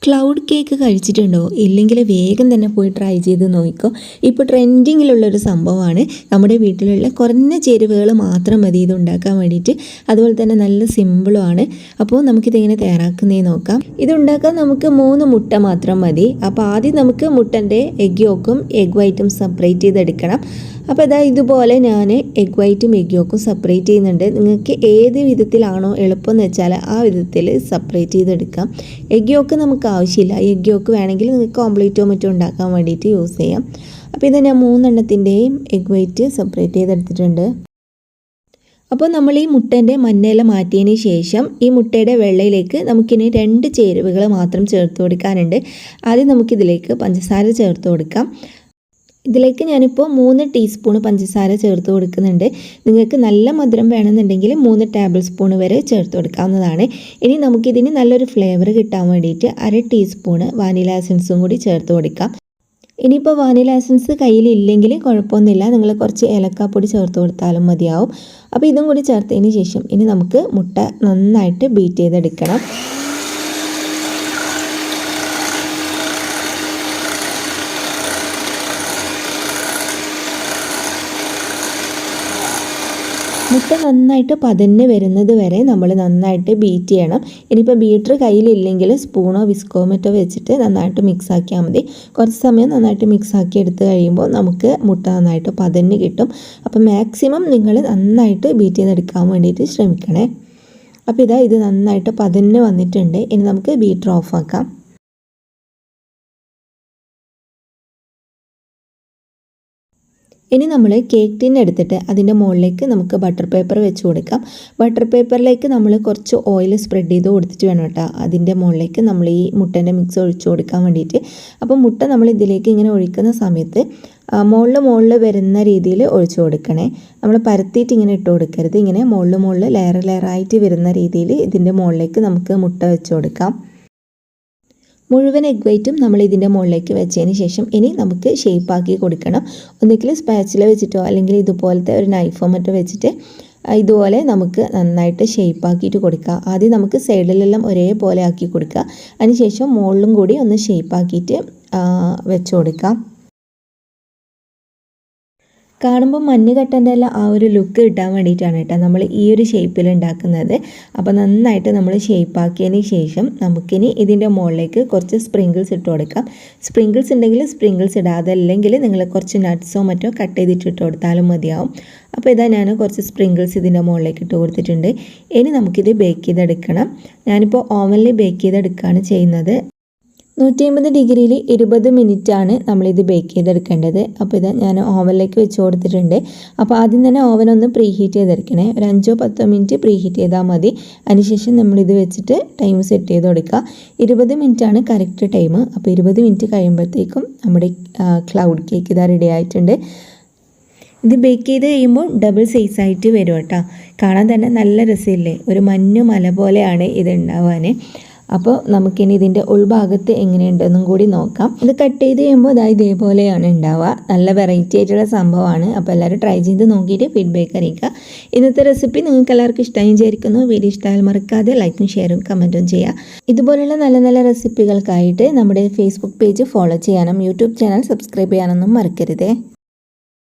Cloud cake കഴിച്ചിട്ടുണ്ടോ? ഇല്ലെങ്കിൽ വേഗം തന്നെ പോയി ട്രൈ ചെയ്ത് നോക്കിക്കോ. ഇപ്പോൾ ട്രെൻഡിങ്ങിലുള്ളൊരു സംഭവമാണ്. നമ്മുടെ വീട്ടിലുള്ള കുറഞ്ഞ ചേരുവകൾ മാത്രം മതി ഇത് ഉണ്ടാക്കാൻ വേണ്ടിയിട്ട്. അതുപോലെ തന്നെ നല്ല സിമ്പിളുമാണ്. അപ്പോൾ നമുക്കിതെങ്ങനെ തയ്യാറാക്കുന്നതെന്ന് നോക്കാം. ഇതുണ്ടാക്കാൻ നമുക്ക് 3 മുട്ട മാത്രം മതി. അപ്പോൾ ആദ്യം നമുക്ക് മുട്ടൻ്റെ എഗ് യോക്കും എഗ് വൈറ്റും സെപ്പറേറ്റ് ചെയ്തെടുക്കണം. അപ്പോൾ ഇതുപോലെ ഞാൻ എഗ് വൈറ്റും എഗ് യോക്കും സെപ്പറേറ്റ് ചെയ്യുന്നുണ്ട്. നിങ്ങൾക്ക് ഏത് വിധത്തിലാണോ എളുപ്പം എന്ന് വെച്ചാൽ ആ വിധത്തിൽ സെപ്പറേറ്റ് ചെയ്തെടുക്കാം. എഗ് യോക്ക് നമുക്ക് ആവശ്യമില്ല. എഗ് യോക്ക് വേണമെങ്കിൽ നിങ്ങൾക്ക് ഓംലെറ്റോ മറ്റോ ഉണ്ടാക്കാൻ വേണ്ടിയിട്ട് യൂസ് ചെയ്യാം. അപ്പോൾ ഇത് ഞാൻ 3 എണ്ണത്തിൻ്റെയും എഗ് വൈറ്റ് സെപ്പറേറ്റ് ചെയ്തെടുത്തിട്ടുണ്ട്. അപ്പോൾ നമ്മൾ ഈ മുട്ടേൻ്റെ മഞ്ഞയില മാറ്റിയതിന് ശേഷം ഈ മുട്ടയുടെ വെള്ളയിലേക്ക് നമുക്കിനി 2 ചേരുവകൾ മാത്രം ചേർത്ത് കൊടുക്കാനുണ്ട്. ആദ്യം നമുക്കിതിലേക്ക് പഞ്ചസാര ചേർത്ത് കൊടുക്കാം. ഇതിലേക്ക് ഞാനിപ്പോൾ 3 ടീസ്പൂൺ പഞ്ചസാര ചേർത്ത് കൊടുക്കുന്നുണ്ട്. നിങ്ങൾക്ക് നല്ല മധുരം വേണമെന്നുണ്ടെങ്കിൽ 3 ടേബിൾ സ്പൂൺ വരെ ചേർത്ത് കൊടുക്കാവുന്നതാണ്. ഇനി നമുക്കിതിന് നല്ലൊരു ഫ്ലേവർ കിട്ടാൻ വേണ്ടിയിട്ട് 1/2 ടീസ്പൂൺ വാനില എസൻസും കൂടി ചേർത്ത് കൊടുക്കാം. ഇനിയിപ്പോൾ വാനില എസൻസ് കയ്യിലില്ലെങ്കിൽ കുഴപ്പമൊന്നുമില്ല, നിങ്ങൾ കുറച്ച് ഏലക്കാപ്പൊടി ചേർത്ത് കൊടുത്താലും മതിയാവും. അപ്പോൾ ഇതും കൂടി ചേർത്തതിന് ശേഷം ഇനി നമുക്ക് മുട്ട നന്നായിട്ട് ബീറ്റ് ചെയ്തെടുക്കണം. മുട്ട നന്നായിട്ട് പതഞ്ഞ് വരുന്നത് വരെ നമ്മൾ നന്നായിട്ട് ബീറ്റ് ചെയ്യണം. ഇനിയിപ്പോൾ ബീറ്റർ കയ്യിലില്ലെങ്കിൽ സ്പൂണോ വിസ്കോ മറ്റോ വെച്ചിട്ട് നന്നായിട്ട് മിക്സ് ആക്കിയാൽ മതി. കുറച്ച് സമയം നന്നായിട്ട് മിക്സ് ആക്കി എടുത്ത് കഴിയുമ്പോൾ നമുക്ക് മുട്ട നന്നായിട്ട് പതഞ്ഞ് കിട്ടും. അപ്പോൾ മാക്സിമം നിങ്ങൾ നന്നായിട്ട് ബീറ്റ് ചെയ്തെടുക്കാൻ വേണ്ടിയിട്ട് ശ്രമിക്കണേ. അപ്പോൾ ഇത് നന്നായിട്ട് പതഞ്ഞ് വന്നിട്ടുണ്ട്. ഇനി നമുക്ക് ബീറ്റർ ഓഫ് ആക്കാം. ഇനി നമ്മൾ കേക്ക് ടിൻ എടുത്തിട്ട് അതിൻ്റെ മുകളിലേക്ക് നമുക്ക് ബട്ടർ പേപ്പർ വെച്ച് കൊടുക്കാം. ബട്ടർ പേപ്പറിലേക്ക് നമ്മൾ കുറച്ച് ഓയിൽ സ്പ്രെഡ് ചെയ്ത് കൊടുത്തിട്ട് വേണം കേട്ടോ അതിൻ്റെ മുകളിലേക്ക് നമ്മൾ ഈ മുട്ടേൻ്റെ മിക്സ് ഒഴിച്ചു കൊടുക്കാൻ വേണ്ടിയിട്ട്. അപ്പോൾ മുട്ട നമ്മൾ ഇതിലേക്ക് ഇങ്ങനെ ഒഴിക്കുന്ന സമയത്ത് മുകളിൽ വരുന്ന രീതിയിൽ ഒഴിച്ചു കൊടുക്കണേ. നമ്മൾ പരത്തിയിട്ട് ഇങ്ങനെ ഇട്ട് കൊടുക്കരുത്. ഇങ്ങനെ മുകളിൽ ലെയറായിട്ട് വരുന്ന രീതിയിൽ ഇതിൻ്റെ മുകളിലേക്ക് നമുക്ക് മുട്ട വെച്ച് കൊടുക്കാം. മുഴുവൻ എഗ് വൈറ്റും നമ്മൾ ഇതിൻ്റെ മുകളിലേക്ക് വെച്ചതിന് ശേഷം ഇനി നമുക്ക് ഷേപ്പാക്കി കൊടുക്കണം. ഒന്നുകിൽ സ്പാച്ചില വെച്ചിട്ടോ അല്ലെങ്കിൽ ഇതുപോലത്തെ ഒരു നൈഫോ മറ്റോ വെച്ചിട്ട് ഇതുപോലെ നമുക്ക് നന്നായിട്ട് ഷേപ്പാക്കിയിട്ട് കൊടുക്കുക. ആദ്യം നമുക്ക് സൈഡിലെല്ലാം ഒരേപോലെ ആക്കി കൊടുക്കുക. അതിനുശേഷം മുകളിലും കൂടി ഒന്ന് ഷേപ്പാക്കിയിട്ട് വെച്ച് കൊടുക്കാം. കാണുമ്പോൾ മഞ്ഞുകട്ടൻ്റെ എല്ലാം ആ ഒരു ലുക്ക് കിട്ടാൻ വേണ്ടിയിട്ടാണ് കേട്ടോ നമ്മൾ ഈ ഒരു ഷേപ്പിൽ ഉണ്ടാക്കുന്നത്. അപ്പോൾ നന്നായിട്ട് നമ്മൾ ഷേപ്പാക്കിയതിന് ശേഷം നമുക്കിനി ഇതിൻ്റെ മുകളിലേക്ക് കുറച്ച് സ്പ്രിങ്കിൾസ് ഇട്ട് കൊടുക്കാം. സ്പ്രിങ്കിൾസ് ഉണ്ടെങ്കിൽ സ്പ്രിങ്കിൾസ് ഇടുക, അതല്ലെങ്കിൽ നിങ്ങൾ കുറച്ച് നട്ട്സോ മറ്റോ കട്ട് ചെയ്തിട്ട് ഇട്ട് കൊടുത്താലും മതിയാവും. അപ്പോൾ ഞാൻ കുറച്ച് സ്പ്രിങ്കിൾസ് ഇതിൻ്റെ മുകളിലേക്ക് ഇട്ട് കൊടുത്തിട്ടുണ്ട്. ഇനി നമുക്കിത് ബേക്ക് ചെയ്തെടുക്കണം. ഞാനിപ്പോൾ ഓവനിൽ ബേക്ക് ചെയ്തെടുക്കുകയാണ് ചെയ്യുന്നത്. 150 ഡിഗ്രിയിൽ 20 മിനിറ്റാണ് നമ്മളിത് ബേക്ക് ചെയ്തെടുക്കേണ്ടത്. അപ്പോൾ ഞാൻ ഓവനിലേക്ക് വെച്ച് കൊടുത്തിട്ടുണ്ട്. അപ്പോൾ ആദ്യം തന്നെ ഓവൻ ഒന്ന് പ്രീ ഹീറ്റ് ചെയ്തെടുക്കണേ. ഒരു 5-10 മിനിറ്റ് പ്രീ ഹീറ്റ് ചെയ്താൽ മതി. അതിനുശേഷം നമ്മളിത് വെച്ചിട്ട് ടൈം സെറ്റ് ചെയ്ത് കൊടുക്കുക. 20 മിനിറ്റാണ് കറക്റ്റ് ടൈം. അപ്പോൾ 20 മിനിറ്റ് കഴിയുമ്പോഴത്തേക്കും നമ്മുടെ ക്ലൗഡ് കേക്ക് റെഡി ആയിട്ടുണ്ട്. ഇത് ബേക്ക് ചെയ്ത് കഴിയുമ്പോൾ ഡബിൾ സൈസായിട്ട് വരും കേട്ടോ. കാണാൻ തന്നെ നല്ല രസമില്ലേ, ഒരു മഞ്ഞു മല പോലെയാണ് ഇത് ഉണ്ടാവാൻ. അപ്പോൾ നമുക്കിനി ഇതിൻ്റെ ഉൾഭാഗത്ത് എങ്ങനെയുണ്ടെന്നും കൂടി നോക്കാം. ഇത് കട്ട് ചെയ്ത് കഴിയുമ്പോൾ ഇതേപോലെയാണ് ഉണ്ടാവുക. നല്ല വെറൈറ്റി ആയിട്ടുള്ള സംഭവമാണ്. അപ്പോൾ എല്ലാവരും ട്രൈ ചെയ്ത് നോക്കിയിട്ട് ഫീഡ്ബാക്ക് അറിയിക്കുക. ഇന്നത്തെ റെസിപ്പി നിങ്ങൾക്ക് എല്ലാവർക്കും ഇഷ്ടമായി വിചാരിക്കുന്നു. വീഡിയോ ഇഷ്ടമായാൽ മറക്കാതെ ലൈക്കും ഷെയറും കമൻറ്റും ചെയ്യുക. ഇതുപോലുള്ള നല്ല നല്ല റെസിപ്പികൾക്കായിട്ട് നമ്മുടെ ഫേസ്ബുക്ക് പേജ് ഫോളോ ചെയ്യാനും യൂട്യൂബ് ചാനൽ സബ്സ്ക്രൈബ് ചെയ്യാനൊന്നും മറക്കരുതേ.